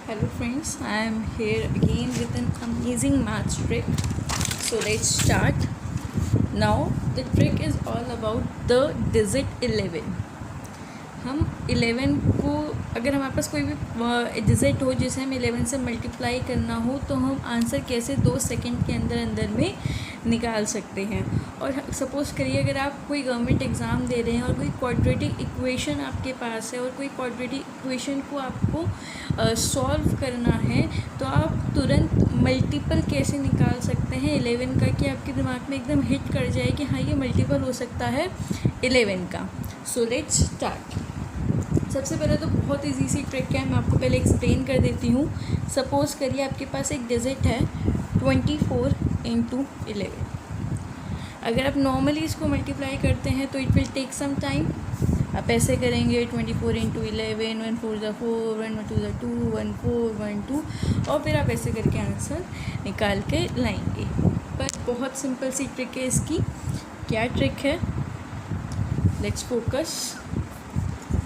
Hello friends, I am here again with an amazing math trick. So let's start. Now the trick is all about the digit 11. हम 11 को अगर हमारे पास कोई भी digit हो जिसे हम 11 से मल्टीप्लाई करना हो तो हम आंसर कैसे 2 सेकंड के अंदर में निकाल सकते हैं। और सपोज़ करिए अगर आप कोई गवर्नमेंट एग्ज़ाम दे रहे हैं और कोई क्वाड्रेटिक इक्वेशन आपके पास है और कोई क्वाड्रेटिक इक्वेशन को आपको सॉल्व करना है तो आप तुरंत मल्टीपल कैसे निकाल सकते हैं 11 का कि आपके दिमाग में एकदम हिट कर जाए कि हाँ ये मल्टीपल हो सकता है 11 का। So let's start. सबसे पहले तो बहुत इजी सी ट्रिक है, मैं आपको पहले एक्सप्लेन कर देती हूँ। सपोज़ करिए आपके पास एक डिजिट है 24 × 11। अगर आप नॉर्मली इसको मल्टीप्लाई करते हैं तो it will take some time. आप ऐसे करेंगे 24 × 11, 1 4 = 4, 1 2 = 2, 1 4 1 2 और फिर आप ऐसे करके आंसर निकाल के लाएंगे। पर बहुत सिंपल सी ट्रिक है इसकी। क्या ट्रिक है? Let's focus.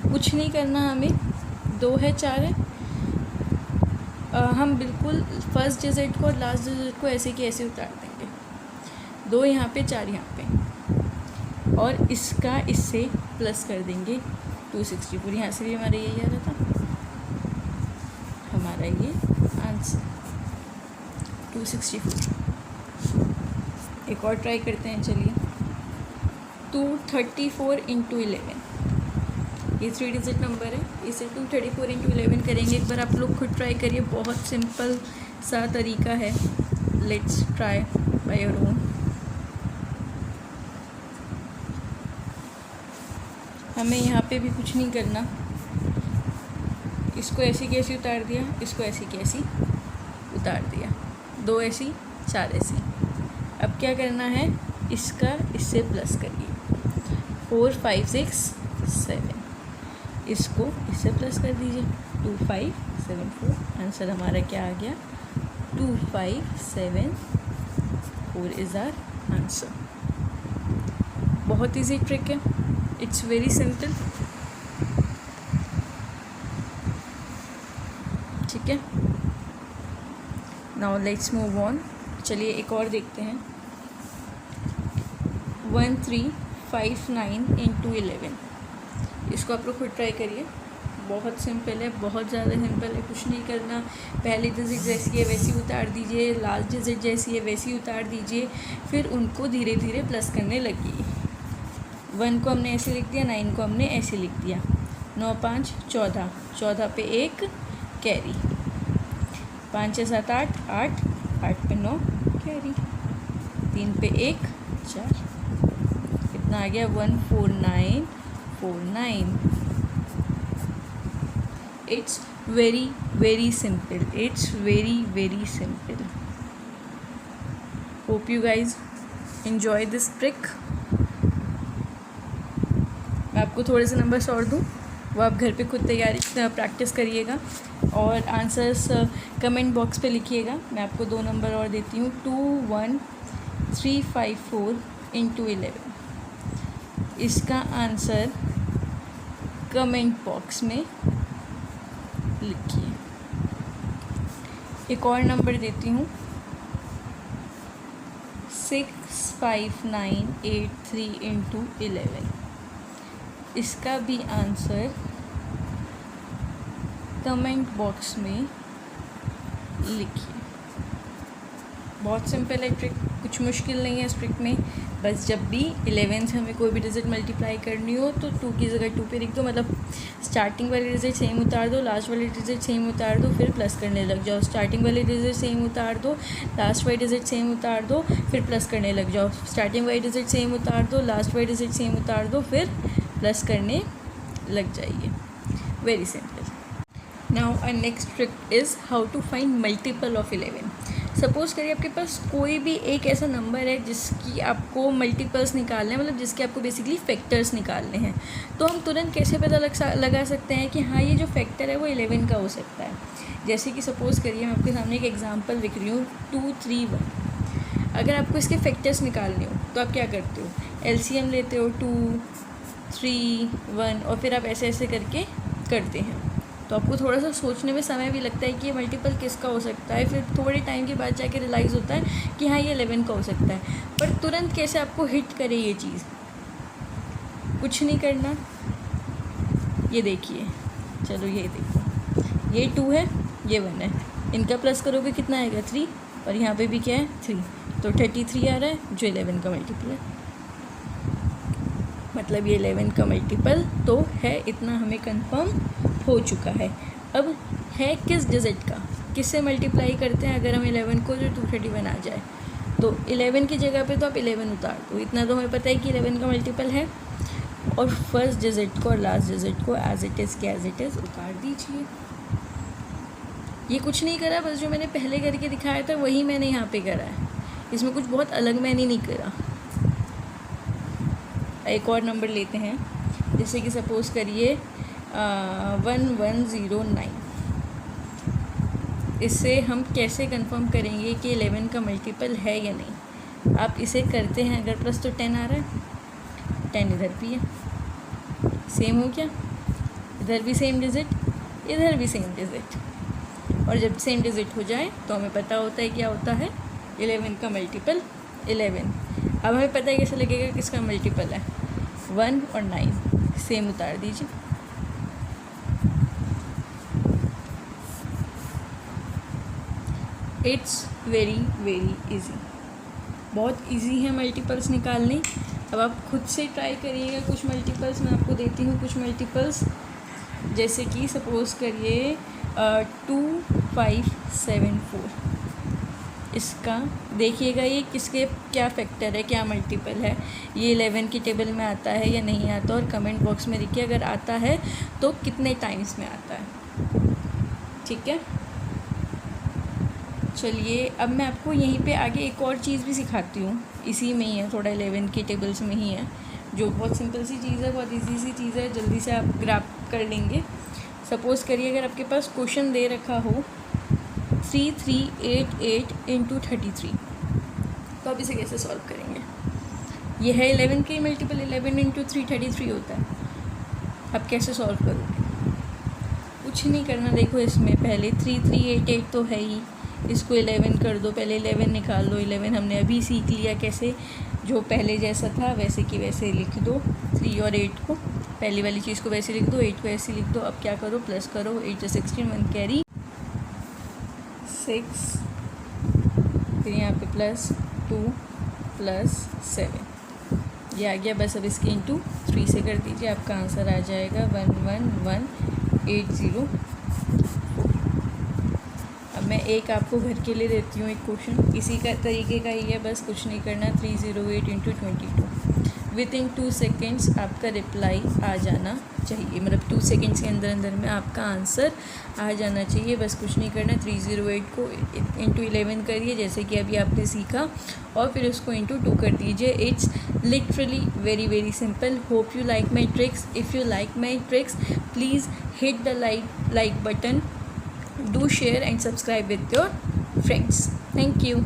कुछ नहीं करना हमें, 2 है 4 है, हम बिल्कुल फर्स्ट डिजिट को और लास्ट डिजिट को ऐसे की ऐसे उतार देंगे। 2 यहाँ पे 4 यहाँ पे और इसका इससे प्लस कर देंगे 264। यहाँ से भी हमारा यही आ रहा था, हमारा ये आंसर 264। एक और ट्राई करते हैं, चलिए। 234 × 11, ये 3 डिजिट नंबर है, इसे 234 × 11 करेंगे। एक बार आप लोग खुद ट्राई करिए, बहुत सिंपल सा तरीका है। Let's try by your own. हमें यहाँ पे भी कुछ नहीं करना, इसको ऐसी कैसी उतार दिया, इसको ऐसी कैसी उतार दिया, 2 ऐसी 4 ऐसी। अब क्या करना है, इसका इससे प्लस करिए, 4 5 6 7, इसको इससे प्लस कर दीजिए, 2 5 7 4। आंसर हमारा क्या आ गया, 2 5 7 4 इज़ आर आंसर। बहुत इजी ट्रिक है, इट्स वेरी सिंपल। ठीक है, नाउ लेट्स मूव ऑन। चलिए एक और देखते हैं। 1359 × 11, इसको आप लोग खुद ट्राई करिए। बहुत सिंपल है, बहुत ज़्यादा सिंपल है, कुछ नहीं करना। पहली डिजिट जैसी है वैसी उतार दीजिए, लास्ट डिजिट जैसी है वैसी उतार दीजिए, फिर उनको धीरे धीरे प्लस करने लगिए। 1 को हमने ऐसे लिख दिया, 9 को हमने ऐसे लिख दिया। 9 5 14, 14 पे 1 कैरी, 5 6 7 8 8, 8 पे 9 कैरी, 3 पे 1 4, कितना आ गया 14949। It's very very simple, it's very very simple. Hope you guys enjoy this trick. मैं आपको थोड़े से नंबर्स और दूँ, वो आप घर पे खुद प्रैक्टिस करिएगा और आंसर्स कमेंट बॉक्स पे लिखिएगा। मैं आपको 2 नंबर और देती हूँ, 21354 × 11। इसका आंसर कमेंट बॉक्स में लिखिए। एक और नंबर देती हूँ, 65983 × 11। इसका भी आंसर कमेंट बॉक्स में लिखिए। बहुत सिंपल है ट्रिक, कुछ मुश्किल नहीं है इस ट्रिक में। बस जब भी 11 से हमें कोई भी डिजिट मल्टीप्लाई करनी हो तो 2 की जगह 2 पे लिख दो, मतलब स्टार्टिंग वाली डिजिट सेम उतार दो, लास्ट वाली डिजिट सेम उतार दो, फिर प्लस करने लग जाओ। स्टार्टिंग वाली डिजिट सेम उतार दो, लास्ट वाली डिजिट सेम उतार दो, फिर प्लस करने लग जाओ। स्टार्टिंग वाली डिजिट सेम उतार दो, लास्ट वाली डिजिट सेम उतार दो, फिर प्लस करने लग जाइए। Very simple. Now our next trick is how to find multiple of 11। Suppose करिए आपके पास कोई भी एक ऐसा नंबर है जिसकी आपको मल्टीपल्स निकालने हैं, मतलब जिसके आपको बेसिकली फैक्टर्स निकालने हैं। तो हम तुरंत कैसे पता लगा सकते हैं कि हाँ ये जो फैक्टर है वो 11 का हो सकता है। जैसे कि सपोज़ करिए मैं आपके सामने एक एग्जांपल लिख रही हूँ, 231। अगर आपको इसके फैक्टर्स निकालने हो तो आप क्या करते हो, LCM लेते हो, 2 3 1 और फिर आप ऐसे ऐसे करके करते हैं। तो आपको थोड़ा सा सोचने में समय भी लगता है कि ये मल्टीपल किसका हो सकता है। फिर थोड़े टाइम के बाद जाके रियलाइज़ होता है कि हाँ ये 11 का हो सकता है। पर तुरंत कैसे आपको हिट करे ये चीज़, कुछ नहीं करना। ये देखिए, चलो ये देखो, ये 2 है, ये 1 है, इनका प्लस करोगे कितना आएगा 3, और यहाँ पे भी क्या है 3, तो 33 आ रहा है जो 11 का मल्टीपल है। मतलब ये 11 का मल्टीपल तो है, इतना हमें कंफर्म हो चुका है। अब है किस डिजिट का, किससे मल्टीप्लाई करते हैं अगर हम 11 को जो 231 आ जाए, तो 11 की जगह पे तो आप 11 उतार दो, इतना तो हमें पता है कि 11 का मल्टीपल है। और फर्स्ट डिजिट को और लास्ट डिजिट को एज इट इज़ उतार दीजिए। ये कुछ नहीं करा, बस जो मैंने पहले करके दिखाया था वही मैंने यहाँ पे करा है, इसमें कुछ बहुत अलग मैंने नहीं करा। एक और नंबर लेते हैं, जैसे कि सपोज़ करिए 1109। इससे हम कैसे कंफर्म करेंगे कि 11 का मल्टीपल है या नहीं। आप इसे करते हैं अगर प्लस तो 10 आ रहा है, 10 इधर भी है, सेम हो गया, इधर भी सेम डिजिट, इधर भी सेम डिजिट। और जब सेम डिजिट हो जाए तो हमें पता होता है क्या होता है, 11 का मल्टीपल 11। अब हमें पता है कैसे लगेगा किसका मल्टीपल है, 1 और 9 सेम उतार दीजिए। इट्स वेरी वेरी इजी, बहुत इजी है मल्टीपल्स निकालने। अब आप खुद से ट्राई करिएगा कुछ मल्टीपल्स, मैं आपको देती हूँ कुछ मल्टीपल्स। जैसे कि सपोज़ करिए 2574, इसका देखिएगा ये किसके क्या फैक्टर है, क्या मल्टीपल है, ये 11 की टेबल में आता है या नहीं आता, और कमेंट बॉक्स में लिखिए अगर आता है तो कितने टाइम्स में आता है। ठीक है, चलिए अब मैं आपको यहीं पे आगे एक और चीज़ भी सिखाती हूँ, इसी में ही है, थोड़ा 11 की टेबल्स में ही है, जो बहुत सिंपल सी चीज़ है, बहुत इजी सी चीज़ है, जल्दी से आप ग्रैब कर लेंगे। सपोज़ करिए अगर आपके पास क्वेश्चन दे रखा हो 3388 इंटू 33, तो आप इसे कैसे सॉल्व करेंगे। ये है 11 के मल्टीपल, 11 इंटू 333 होता है। आप कैसे सॉल्व करोगे, कुछ नहीं करना। देखो इसमें पहले 3388 तो है ही, इसको 11 कर दो, पहले 11 निकाल दो। 11 हमने अभी सीख लिया कैसे, जो पहले जैसा था वैसे की वैसे लिख दो। 3 और 8 को, पहली वाली चीज़ को वैसे लिख दो, 8 को ऐसे लिख दो। अब क्या करो, प्लस करो, 8 से 16, 1 कैरी 6, फिर यहाँ पे प्लस 2 प्लस 7, ये आ गया। बस अब इसके इंटू 3 से कर दीजिए, आपका आंसर आ जाएगा 11180। अब मैं एक आपको घर के लिए देती हूँ एक क्वेश्चन, इसी का तरीके का ही है, बस कुछ नहीं करना। 308 इंटू 22, विदिन 2 सेकेंड्स आपका रिप्लाई आ जाना चाहिए, मतलब 2 सेकेंड्स के अंदर में आपका आंसर आ जाना चाहिए। बस कुछ नहीं करना, 308 को इंटू 11 करिए जैसे कि अभी आपने सीखा, और फिर उसको इंटू 2 कर दीजिए। It's literally very very simple. Hope you like my tricks. If you like my tricks please hit the like button, do share and subscribe with your friends. Thank you.